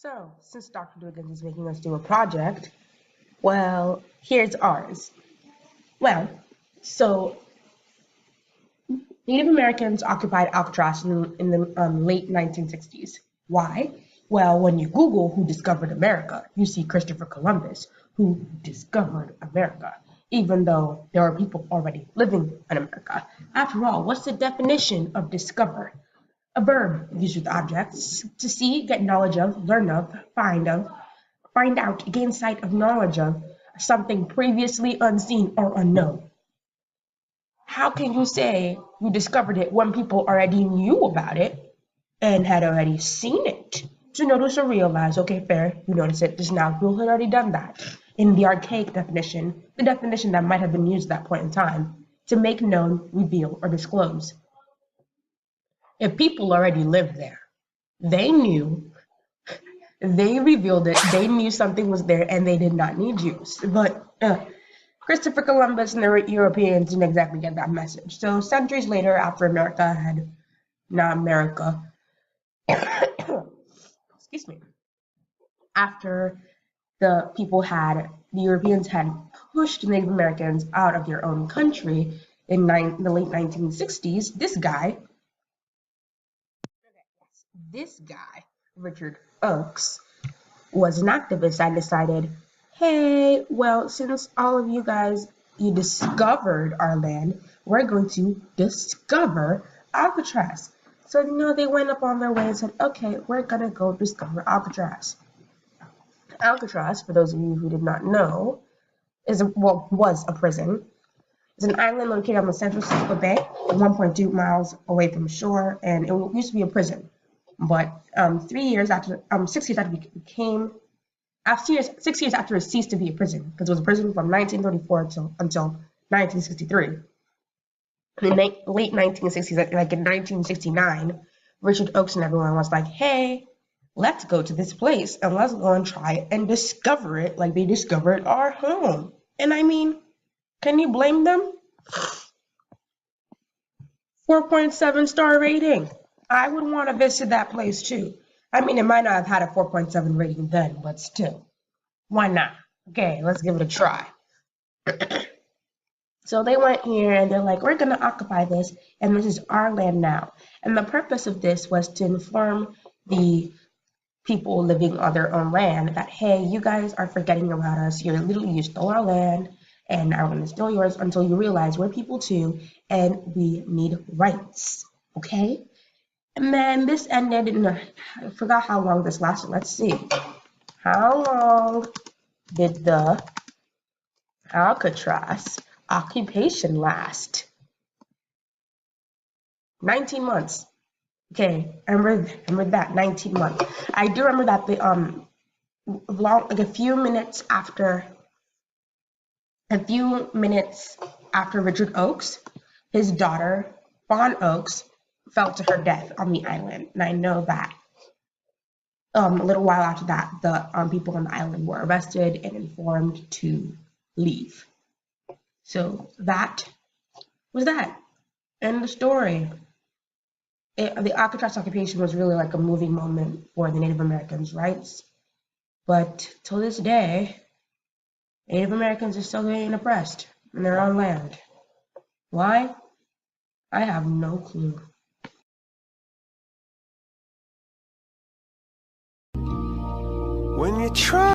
So, since Dr. Dwiggi is making us do a project, well, here's ours. Well, so Native Americans occupied Alcatraz in the late 1960s. Why? Well, when you Google who discovered America, you see Christopher Columbus, who discovered America, even though there are people already living in America. After all, what's the definition of discover? A verb used with objects to see, get knowledge of, learn of, find out, gain sight of knowledge of something previously unseen or unknown. How can you say you discovered it when people already knew about it and had already seen it? To notice or realize, okay, fair, you notice it just now, people had already done that. In the archaic definition, the definition that might have been used at that point in time, to make known, reveal, or disclose. If people already lived there, they knew, they revealed it, they knew something was there, and they did not need you. But Christopher Columbus and the Europeans didn't exactly get that message. So centuries later, after excuse me, after the Europeans had pushed Native Americans out of their own country in the late 1960s, this guy, Richard Oakes, was an activist that decided, hey, well, since all of you guys, you discovered our land, we're going to discover Alcatraz. So, they went up on their way and said, okay, we're going to go discover Alcatraz. Alcatraz, for those of you who did not know, was a prison. It's an island located on the San Francisco Bay, 1.2 miles away from shore, and it used to be a prison. But 6 years after it ceased to be a prison, because it was a prison from 1934 until 1963. In the late 1960s, like in 1969, Richard Oakes and everyone was like, hey, let's go to this place and let's go and try and discover it like they discovered our home. And I mean, can you blame them? 4.7 star rating. I would want to visit that place too. I mean, it might not have had a 4.7 rating then, but still, why not? Okay, let's give it a try. So they went here and they're like, we're going to occupy this, and this is our land now. And the purpose of this was to inform the people living on their own land that, hey, you guys are forgetting about us. You stole our land, and our land is still yours until you realize we're people too, and we need rights, okay? And then this ended in, I forgot how long this lasted. Let's see. How long did the Alcatraz occupation last? 19 months. Okay, I remember that, 19 months. I do remember that the a few minutes after Richard Oakes, his daughter, Fawn Oakes, fell to her death on the island. And I know that a little while after that, the people on the island were arrested and informed to leave. So that was that. End the story. The Alcatraz occupation was really like a moving moment for the Native Americans' rights. But till this day, Native Americans are still getting oppressed in their own land. Why? I have no clue. When you try